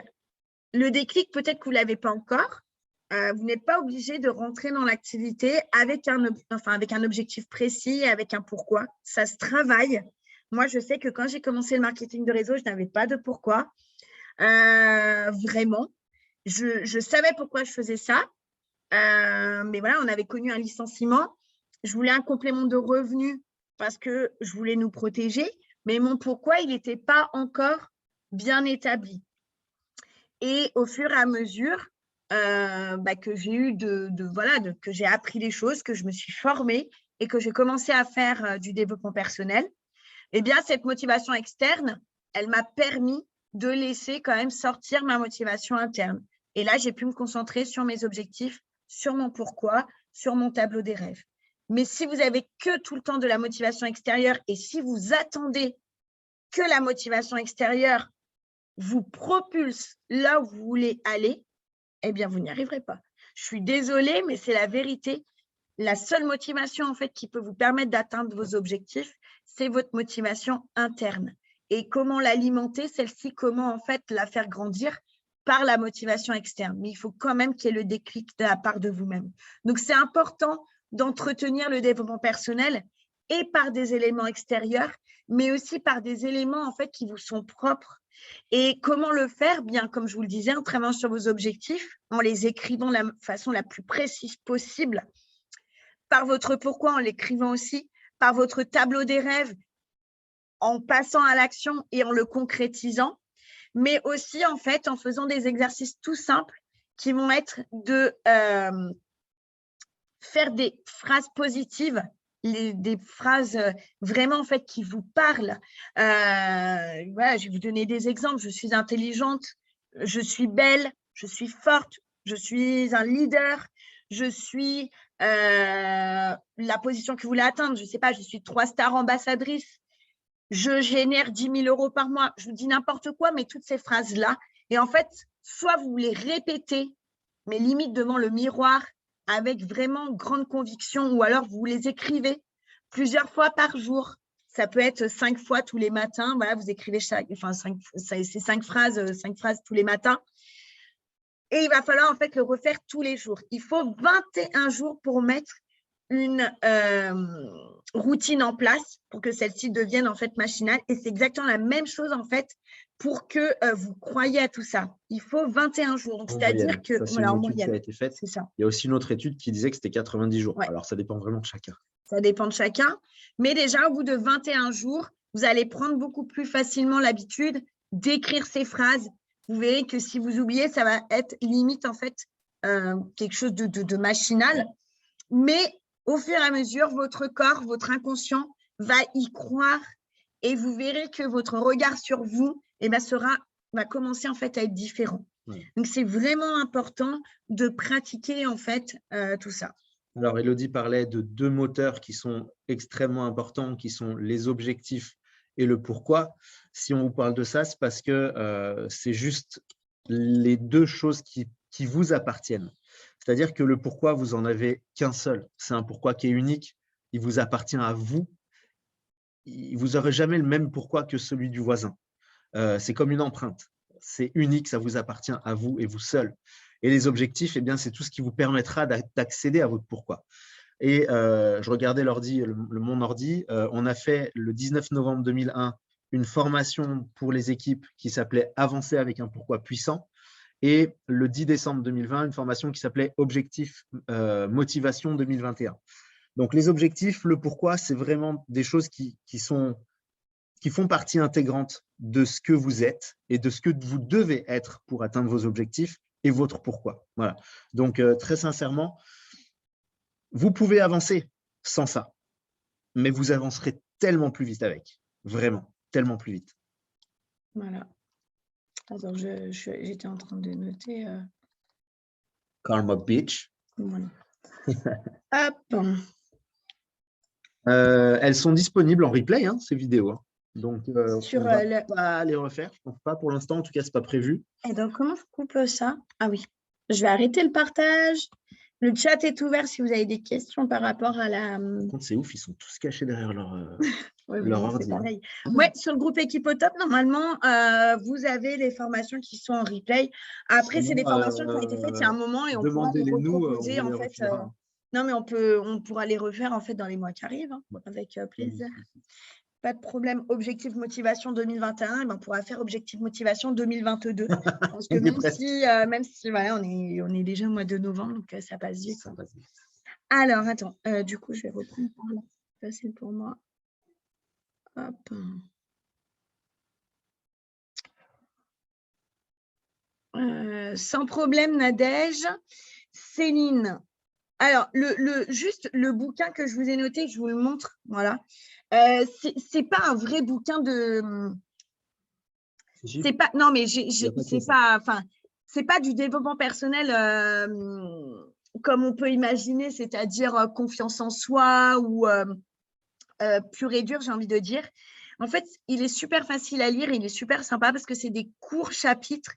le déclic, peut-être que vous ne l'avez pas encore. Vous n'êtes pas obligé de rentrer dans l'activité avec un objectif précis, avec un pourquoi. Ça se travaille. Moi, je sais que quand j'ai commencé le marketing de réseau, je n'avais pas de pourquoi. Vraiment. Je savais pourquoi je faisais ça. Mais voilà, on avait connu un licenciement. Je voulais un complément de revenus parce que je voulais nous protéger. Mais mon pourquoi, il n'était pas encore bien établi. Et au fur et à mesure que j'ai eu que j'ai appris les choses, que je me suis formée et que j'ai commencé à faire du développement personnel, eh bien, cette motivation externe, elle m'a permis de laisser quand même sortir ma motivation interne. Et là, j'ai pu me concentrer sur mes objectifs, sur mon pourquoi, sur mon tableau des rêves. Mais si vous avez que tout le temps de la motivation extérieure et si vous attendez que la motivation extérieure vous propulse là où vous voulez aller, eh bien, vous n'y arriverez pas. Je suis désolée, mais c'est la vérité. la seule motivation en fait qui peut vous permettre d'atteindre vos objectifs, c'est votre motivation interne. Et comment l'alimenter, celle-ci, comment en fait la faire grandir par la motivation externe. Mais il faut quand même qu'il y ait le déclic de la part de vous-même. Donc, c'est important d'entretenir le développement personnel et par des éléments extérieurs, mais aussi par des éléments en fait qui vous sont propres. Et comment le faire? Bien, comme je vous le disais, en travaillant sur vos objectifs, en les écrivant de la façon la plus précise possible, par votre pourquoi, en l'écrivant aussi, par votre tableau des rêves, en passant à l'action et en le concrétisant, mais aussi en fait en faisant des exercices tout simples qui vont être de faire des phrases positives, des phrases vraiment en fait qui vous parlent. Voilà, je vais vous donner des exemples. Je suis intelligente, je suis belle, je suis forte, je suis un leader, je suis la position que vous voulez atteindre. Je ne sais pas, je suis 3 stars ambassadrice. Je génère 10 000 euros par mois. Je vous dis n'importe quoi, mais toutes ces phrases-là. Et en fait, soit vous les répétez, mais limite devant le miroir, avec vraiment grande conviction, ou alors vous les écrivez plusieurs fois par jour. Ça peut être 5 fois tous les matins. Voilà, vous écrivez ces 5 phrases tous les matins. Et il va falloir en fait le refaire tous les jours. Il faut 21 jours pour mettre une routine en place pour que celle-ci devienne en fait machinale. Et c'est exactement la même chose en fait pour que vous croyiez à tout ça. Il faut 21 jours. Donc, c'est-à-dire que,
voilà, en moyenne, ça a été fait.
C'est ça.
Il y a aussi une autre étude qui disait que c'était 90 jours.
Ouais.
Alors, ça dépend vraiment de chacun.
Ça dépend de chacun. Mais déjà, au bout de 21 jours, vous allez prendre beaucoup plus facilement l'habitude d'écrire ces phrases. Vous verrez que si vous oubliez, ça va être limite en fait quelque chose de machinal. Mais au fur et à mesure, votre corps, votre inconscient va y croire et vous verrez que votre regard sur vous va commencer en fait à être différent. Ouais. Donc, c'est vraiment important de pratiquer en fait tout ça.
Alors, Élodie parlait de 2 moteurs qui sont extrêmement importants, qui sont les objectifs et le pourquoi. Si on vous parle de ça, c'est parce que c'est juste les 2 choses qui vous appartiennent. C'est-à-dire que le pourquoi, vous n'en avez qu'un seul. C'est un pourquoi qui est unique. Il vous appartient à vous. Vous n'aurez jamais le même pourquoi que celui du voisin. C'est comme une empreinte. C'est unique, ça vous appartient à vous et vous seul. Et les objectifs, eh bien, c'est tout ce qui vous permettra d'accéder à votre pourquoi. Et je regardais mon ordi. On a fait le 19 novembre 2001 une formation pour les équipes qui s'appelait « Avancer avec un pourquoi puissant ». Et le 10 décembre 2020, une formation qui s'appelait « Objectif Motivation 2021 ». Donc, les objectifs, le pourquoi, c'est vraiment des choses qui font partie intégrante de ce que vous êtes et de ce que vous devez être pour atteindre vos objectifs et votre pourquoi. Voilà. Donc, très sincèrement, vous pouvez avancer sans ça, mais vous avancerez tellement plus vite avec. Vraiment, tellement plus vite.
Voilà. Attends, j'étais en train de noter.
Karma Beach.
Voilà. Hop.
Elles sont disponibles en replay, hein, ces vidéos. Hein. Donc, on ne va pas les refaire. Je ne pense pas pour l'instant. En tout cas, ce n'est pas prévu.
Et donc, comment je coupe ça? Ah oui. Je vais arrêter le partage. Le chat est ouvert si vous avez des questions par rapport à la…
Par contre, c'est ouf. Ils sont tous cachés derrière leur…
Oui,
c'est
pareil. Ouais, sur le groupe Équipe au Top, normalement, vous avez les formations qui sont en replay. Après, c'est des formations qui ont été faites il y a un moment et on pourra les reproposer en fait. Non, mais on pourra les refaire en fait dans les mois qui arrivent, hein, avec plaisir. Pas de problème. Objectif motivation 2021, on pourra faire objectif motivation 2022. Parce que même si voilà, on est déjà au mois de novembre, donc ça passe vite. Alors, attends, du coup, je vais reprendre par là. Facile pour moi. Hop. Sans problème, Nadège. Céline. Alors, juste le bouquin que je vous ai noté, je vous le montre. Voilà. C'est pas un vrai bouquin de… C'est pas… Non, mais c'est pas du développement personnel comme on peut imaginer, c'est-à-dire confiance en soi ou… pur et dur, j'ai envie de dire. En fait, il est super facile à lire, il est super sympa parce que c'est des courts chapitres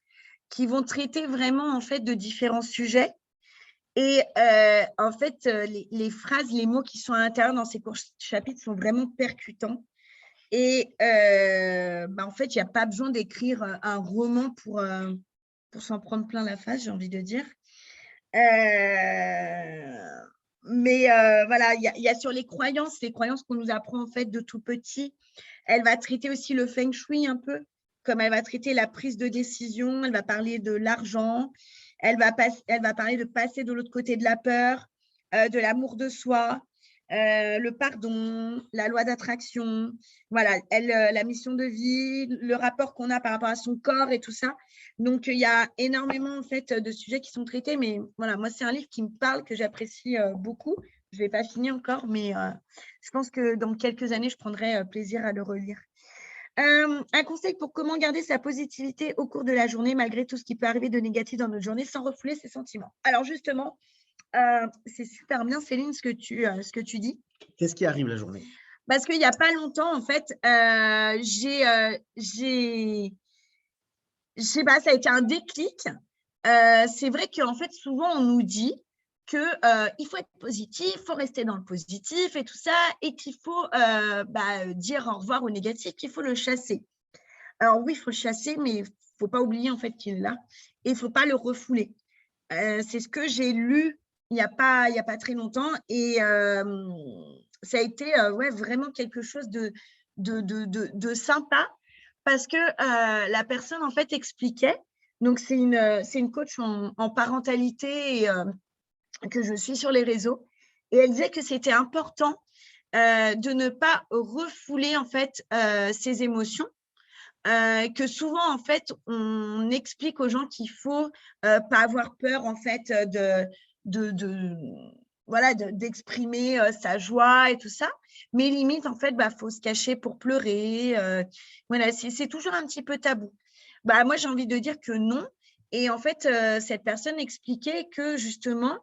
qui vont traiter vraiment en fait de différents sujets. Et en fait, les phrases, les mots qui sont à l'intérieur dans ces courts chapitres sont vraiment percutants. Et en fait, il n'y a pas besoin d'écrire un roman pour s'en prendre plein la face, j'ai envie de dire. Mais voilà, il y a sur les croyances qu'on nous apprend en fait de tout petit. Elle va traiter aussi le feng shui un peu, comme elle va traiter la prise de décision, elle va parler de l'argent, elle va parler de passer de l'autre côté de la peur, de l'amour de soi, le pardon, la loi d'attraction, voilà, la mission de vie, le rapport qu'on a par rapport à son corps et tout ça. Donc, il y a énormément en fait de sujets qui sont traités, mais voilà, moi, c'est un livre qui me parle, que j'apprécie beaucoup. Je ne l'ai pas fini encore, mais je pense que dans quelques années, je prendrai plaisir à le relire. Un conseil pour comment garder sa positivité au cours de la journée, malgré tout ce qui peut arriver de négatif dans notre journée, sans refouler ses sentiments. Alors justement, c'est super bien, Céline, ce que tu dis.
Qu'est-ce qui arrive la journée?
Parce qu'il n'y a pas longtemps, en fait, ça a été un déclic. C'est vrai qu'en fait, souvent, on nous dit qu'il faut être positif, il faut rester dans le positif et tout ça, et qu'il faut dire au revoir au négatif, qu'il faut le chasser. Alors oui, il faut le chasser, mais il ne faut pas oublier en fait qu'il est là, et il ne faut pas le refouler. C'est ce que j'ai lu il n'y a pas très longtemps, et ça a été vraiment quelque chose de sympa, parce que la personne en fait expliquait, donc c'est une coach en parentalité que je suis sur les réseaux, et elle disait que c'était important de ne pas refouler en fait ses émotions, que souvent en fait on explique aux gens qu'il faut pas avoir peur en fait d'exprimer sa joie et tout ça, mais limite en fait faut se cacher pour pleurer, voilà, c'est toujours un petit peu tabou. Moi j'ai envie de dire que non, et en fait cette personne expliquait que justement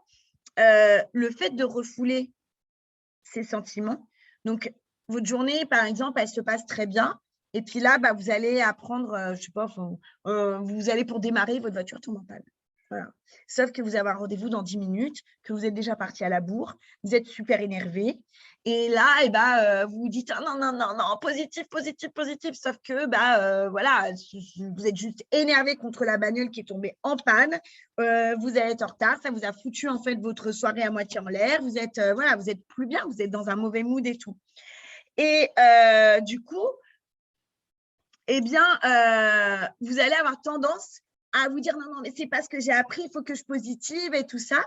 le fait de refouler ses sentiments, donc votre journée par exemple elle se passe très bien, et puis là vous allez apprendre, je sais pas, vous allez pour démarrer, votre voiture tombe en panne. Voilà. Sauf que vous avez un rendez-vous dans 10 minutes, que vous êtes déjà parti à la bourre, vous êtes super énervé. Et là, vous vous dites non, positif. Sauf que voilà, vous êtes juste énervé contre la bagnole qui est tombée en panne. Vous allez être en retard, ça vous a foutu en fait votre soirée à moitié en l'air. Vous êtes vous êtes plus bien, vous êtes dans un mauvais mood et tout. Et du coup, vous allez avoir tendance à vous dire non, mais c'est pas ce que j'ai appris, il faut que je positive et tout ça.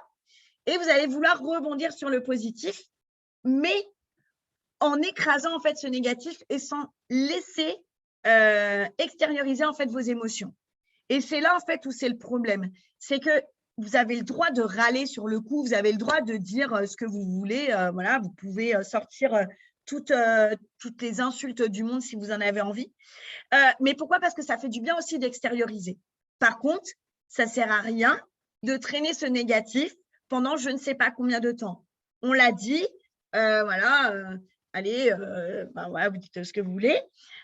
Et vous allez vouloir rebondir sur le positif, mais en écrasant en fait ce négatif et sans laisser extérioriser en fait vos émotions. Et c'est là en fait où c'est le problème. C'est que vous avez le droit de râler sur le coup, vous avez le droit de dire ce que vous voulez. Voilà, vous pouvez sortir toutes les insultes du monde si vous en avez envie. Mais pourquoi? Parce que ça fait du bien aussi d'extérioriser. Par contre, ça ne sert à rien de traîner ce négatif pendant je ne sais pas combien de temps. On l'a dit, allez, vous dites ce que vous voulez.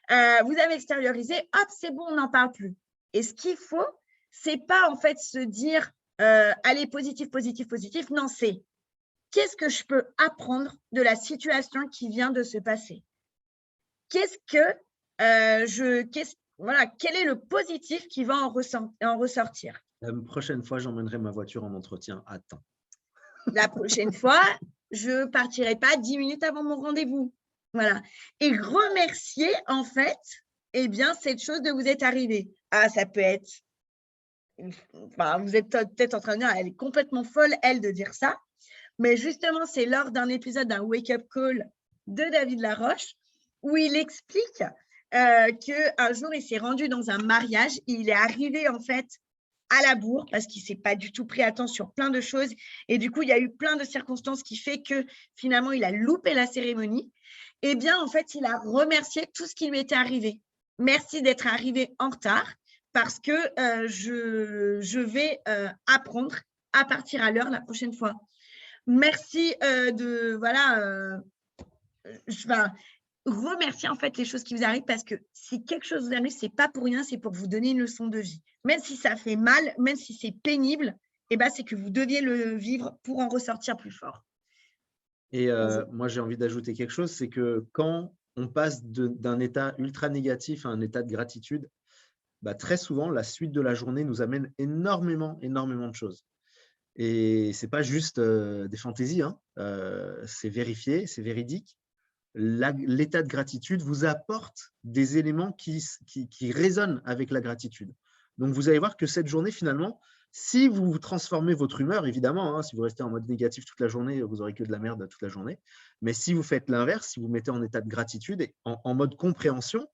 Vous avez extériorisé, hop, c'est bon, on n'en parle plus. Et ce qu'il faut, ce n'est pas en fait se dire, allez, positif. Non, c'est qu'est-ce que je peux apprendre de la situation qui vient de se passer? Qu'est-ce que quel est le positif qui va en ressortir?
La prochaine fois, j'emmènerai ma voiture en entretien à temps.
La prochaine fois, je ne partirai pas 10 minutes avant mon rendez-vous. Voilà. Et remercier, en fait, cette chose de vous est arrivée. Ah, ça peut être… vous êtes peut-être en train de dire, elle est complètement folle, elle, de dire ça. Mais justement, c'est lors d'un épisode d'un Wake-up Call de David Laroche où il explique qu'un jour, il s'est rendu dans un mariage et il est arrivé en fait à la bourre parce qu'il ne s'est pas du tout pris attention sur plein de choses. Et du coup, il y a eu plein de circonstances qui fait que finalement, il a loupé la cérémonie. Eh bien, en fait, il a remercié tout ce qui lui était arrivé. Merci d'être arrivé en retard parce que je vais apprendre à partir à l'heure la prochaine fois. Merci remercier en fait les choses qui vous arrivent, parce que si quelque chose vous arrive, c'est pas pour rien, c'est pour vous donner une leçon de vie. Même si ça fait mal, même si c'est pénible, eh ben, c'est que vous deviez le vivre pour en ressortir plus fort.
Et
Vas-y.
moi, j'ai envie d'ajouter quelque chose, c'est que quand on passe d'un état ultra négatif à un état de gratitude, bah, très souvent, la suite de la journée nous amène énormément, énormément de choses. Et ce n'est pas juste des fantaisies, hein. C'est vérifié, c'est véridique. L'état de gratitude vous apporte des éléments qui résonnent avec la gratitude. Donc, vous allez voir que cette journée, finalement, si vous transformez votre humeur, évidemment, hein, si vous restez en mode négatif toute la journée, vous n'aurez que de la merde toute la journée. Mais si vous faites l'inverse, si vous mettez en état de gratitude et en mode compréhension,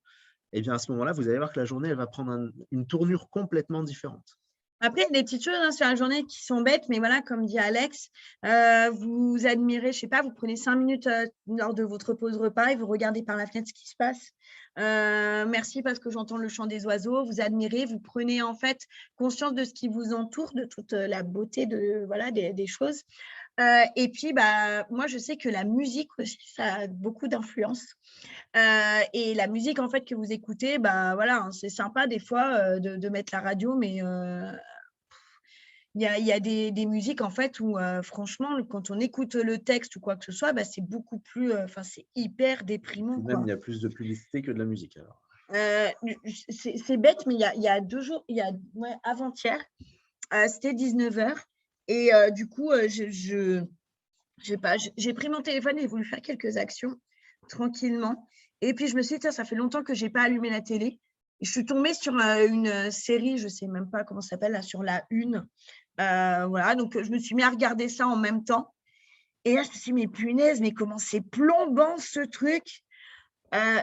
eh bien, à ce moment-là, vous allez voir que la journée, elle va prendre une tournure complètement différente.
Après, il y a des petites choses hein, sur la journée qui sont bêtes, mais voilà, comme dit Alex, vous admirez, je ne sais pas, vous prenez 5 minutes lors de votre pause repas et vous regardez par la fenêtre ce qui se passe. Merci parce que j'entends le chant des oiseaux. Vous admirez, vous prenez en fait conscience de ce qui vous entoure, de toute la beauté des choses. Et puis, bah, moi, je sais que la musique aussi, ça a beaucoup d'influence. Et la musique, en fait, que vous écoutez, bah, voilà, hein, c'est sympa des fois de mettre la radio, mais il y a des musiques, en fait, où franchement, quand on écoute le texte ou quoi que ce soit, bah, c'est beaucoup plus, c'est hyper déprimant.
Même,
Quoi.
il y a plus de publicité que de la musique. Alors.
C'est bête, mais il y a 2 jours, avant-hier, c'était 19h. Et du coup, j'ai pris mon téléphone et j'ai voulu faire quelques actions tranquillement. Et puis, je me suis dit, ça fait longtemps que je n'ai pas allumé la télé. Et je suis tombée sur une série, je ne sais même pas comment ça s'appelle, là, sur la Une. Voilà, donc je me suis mis à regarder ça en même temps. Et là, je me suis dit, mais punaise, mais comment c'est plombant ce truc.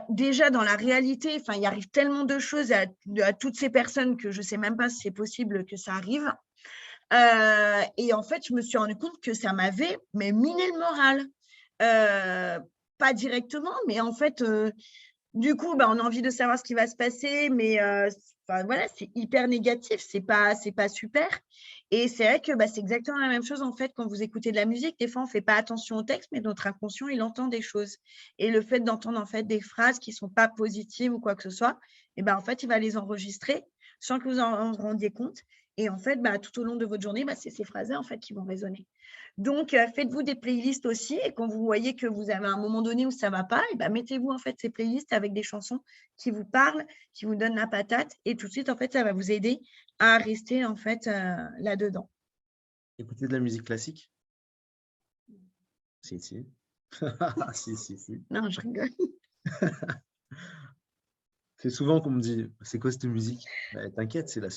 Déjà, dans la réalité, il arrive tellement de choses à toutes ces personnes que je ne sais même pas si c'est possible que ça arrive. Et en fait, je me suis rendu compte que ça m'avait miné le moral. Pas directement, mais en fait, du coup, bah, on a envie de savoir ce qui va se passer, mais voilà, c'est hyper négatif, c'est pas super. Et c'est vrai que bah, c'est exactement la même chose en fait quand vous écoutez de la musique. Des fois, on ne fait pas attention au texte, mais notre inconscient, il entend des choses. Et le fait d'entendre en fait des phrases qui ne sont pas positives ou quoi que ce soit, et ben, en fait, il va les enregistrer sans que vous en rendiez compte. Et en fait, bah, tout au long de votre journée, bah, c'est ces phrases-là en fait, qui vont résonner. Donc, faites-vous des playlists aussi. Et quand vous voyez que vous avez un moment donné où ça ne va pas, et bah, mettez-vous en fait ces playlists avec des chansons qui vous parlent, qui vous donnent la patate. Et tout de suite, en fait, ça va vous aider à rester en fait là-dedans.
Écoutez de la musique classique? Si. si.
Non, je rigole.
C'est souvent qu'on me dit, c'est quoi cette musique? Bah, t'inquiète, c'est la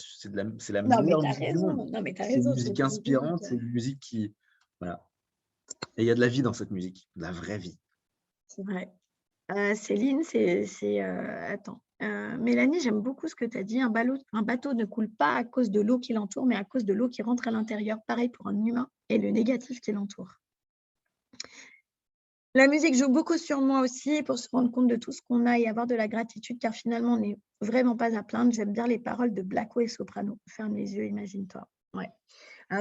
Non, mais
meilleure
tu as
musique du
raison.
monde.
Non, mais tu as
C'est une
raison.
musique inspirante, c'est une musique qui… Voilà. Et il y a de la vie dans cette musique, de la vraie vie.
C'est vrai. Céline, attends. Mélanie, j'aime beaucoup ce que tu as dit. Un bateau ne coule pas à cause de l'eau qui l'entoure, mais à cause de l'eau qui rentre à l'intérieur. Pareil pour un humain et le négatif qui l'entoure. La musique joue beaucoup sur moi aussi pour se rendre compte de tout ce qu'on a et avoir de la gratitude, car finalement, on n'est vraiment pas à plaindre. J'aime bien les paroles de Blacko et Soprano. Ferme les yeux, imagine-toi. Ouais.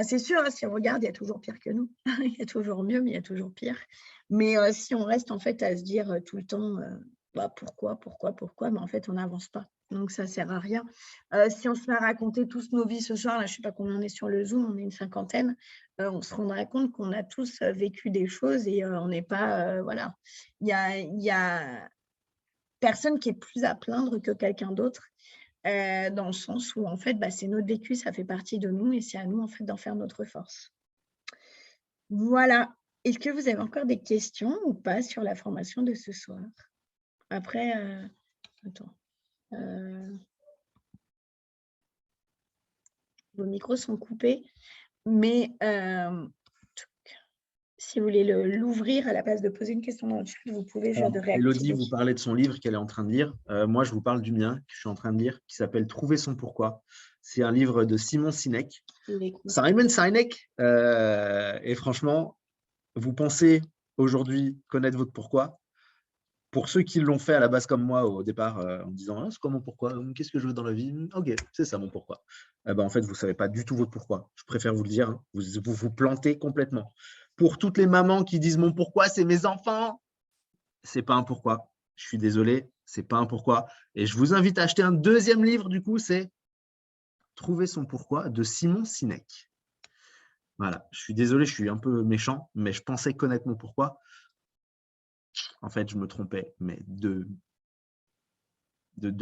C'est sûr, hein, si on regarde, il y a toujours pire que nous. Il y a toujours mieux, mais il y a toujours pire. Mais si on reste en fait à se dire tout le temps pourquoi, mais en fait, on n'avance pas. Donc, ça ne sert à rien. Si on se met à raconter tous nos vies ce soir, là, je ne sais pas combien on est sur le Zoom, on est une 50aine, on se rendra compte qu'on a tous vécu des choses et on n'est pas… voilà. Il y a personne qui est plus à plaindre que quelqu'un d'autre. Dans le sens où, en fait, c'est notre vécu, ça fait partie de nous et c'est à nous, en fait, d'en faire notre force. Voilà. Est-ce que vous avez encore des questions ou pas sur la formation de ce soir? Après, attends. Vos micros sont coupés, mais si vous voulez l'ouvrir à la place de poser une question dans le chat, vous pouvez, je de réactiver.
Élodie vous parlait de son livre qu'elle est en train de lire. Moi, je vous parle du mien que je suis en train de lire, qui s'appelle « Trouver son pourquoi ». C'est un livre de Simon Sinek. Simon Sinek. Et franchement, vous pensez aujourd'hui connaître votre pourquoi. Pour ceux qui l'ont fait à la base comme moi au départ, en me disant « c'est quoi mon pourquoi? Qu'est-ce que je veux dans la vie? Ok, c'est ça mon pourquoi. » En fait, vous ne savez pas du tout votre pourquoi. Je préfère vous le dire. Hein. Vous plantez complètement. Pour toutes les mamans qui disent « mon pourquoi, c'est mes enfants », ce n'est pas un pourquoi. Je suis désolé, ce n'est pas un pourquoi. Et je vous invite à acheter un deuxième livre, du coup, c'est « Trouver son pourquoi » de Simon Sinek. Voilà, je suis désolé, je suis un peu méchant, mais je pensais connaître mon pourquoi. En fait, je me trompais, mais de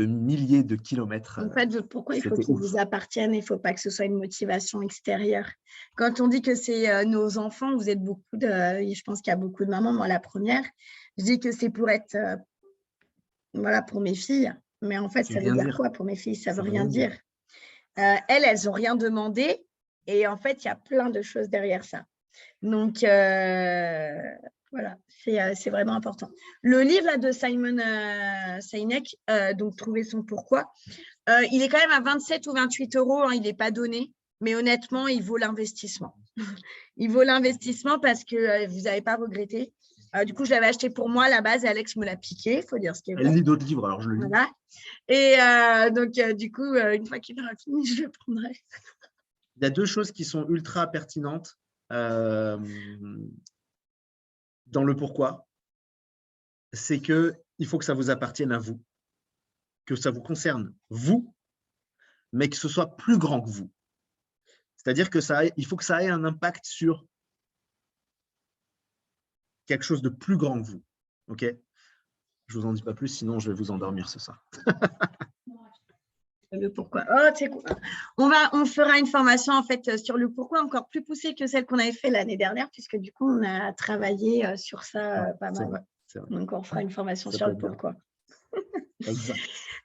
milliers de kilomètres.
En fait, pourquoi il faut
C'était
qu'ils
ouf.
vous appartiennent, il ne faut pas que ce soit une motivation extérieure. Quand on dit que c'est nos enfants, vous êtes beaucoup je pense qu'il y a beaucoup de mamans, moi la première, je dis que c'est pour être, voilà, pour mes filles. Mais en fait,
Ça
ça
veut
veut
rien
dire
dire.
quoi pour mes filles? Ça
Ça
veut
veut
rien
rien dire.
dire. Elles n'ont rien demandé. Et en fait, il y a plein de choses derrière ça. Donc, voilà, c'est vraiment important. Le livre là, de Simon Sinek, donc Trouver son pourquoi, il est quand même à 27 ou 28 euros, hein, il n'est pas donné, mais honnêtement, il vaut l'investissement. Il vaut l'investissement parce que vous n'avez pas regretté. Du coup, je l'avais acheté pour moi à la base et Alex me l'a piqué, il faut dire ce qui est vrai.
Elle lit d'autres livres, alors je le lis.
Voilà. Et donc, du coup, une fois qu'il aura fini, je le prendrai.
Il y a deux choses qui sont ultra pertinentes dans le pourquoi. C'est qu'il faut que ça vous appartienne à vous, que ça vous concerne vous, mais que ce soit plus grand que vous. C'est-à-dire il faut que ça ait un impact sur quelque chose de plus grand que vous. OK? Je ne vous en dis pas plus, sinon je vais vous endormir ce soir.
Le pourquoi. Oh, c'est cool. On fera une formation en fait sur le pourquoi encore plus poussée que celle qu'on avait fait l'année dernière, puisque du coup, on a travaillé sur ça pas mal.
C'est vrai.
Donc, on fera une formation
Ça
sur
peut
le
être bien.
pourquoi.
Exact.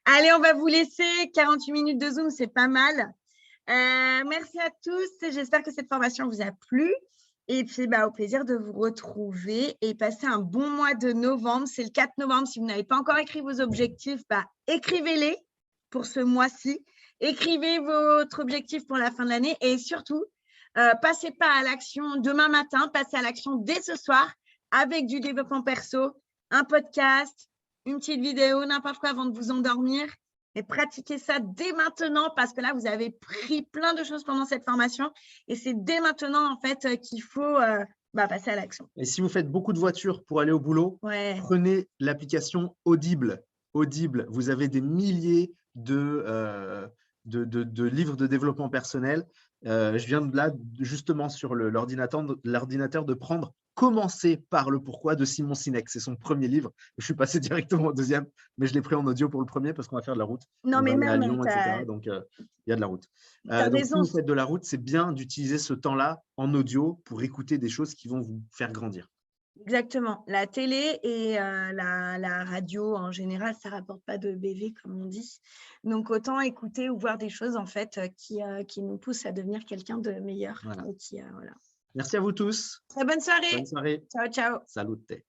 Allez, on va vous laisser. 48 minutes de Zoom, c'est pas mal. Merci à tous. J'espère que cette formation vous a plu. Et puis, au plaisir de vous retrouver et passer un bon mois de novembre. C'est le 4 novembre. Si vous n'avez pas encore écrit vos objectifs, écrivez-les pour ce mois-ci. Écrivez votre objectif pour la fin de l'année et surtout, passez pas à l'action demain matin, passez à l'action dès ce soir avec du développement perso, un podcast, une petite vidéo, n'importe quoi avant de vous endormir. Et pratiquez ça dès maintenant parce que là, vous avez pris plein de choses pendant cette formation et c'est dès maintenant en fait qu'il faut passer à l'action.
Et si vous faites beaucoup de voitures pour aller au boulot, prenez l'application Audible. Audible, vous avez des milliers de livres de développement personnel. Je viens de là, justement, sur l'ordinateur de prendre Commencer par le pourquoi de Simon Sinek. C'est son premier livre. Je suis passé directement au deuxième, mais je l'ai pris en audio pour le premier parce qu'on va faire de la route.
Non, mais
même à
même,
Lyon, etc. Donc, il y a de la route.
T'as
donc,
raison.
si vous faites de la route, c'est bien d'utiliser ce temps-là en audio pour écouter des choses qui vont vous faire grandir.
Exactement. La télé et la radio, en général, ça ne rapporte pas de BV, comme on dit. Donc, autant écouter ou voir des choses, en fait, qui nous poussent à devenir quelqu'un de meilleur.
Voilà.
Et voilà.
Merci à vous tous.
Très bonne soirée.
Bonne soirée.
Ciao, ciao.
Salute.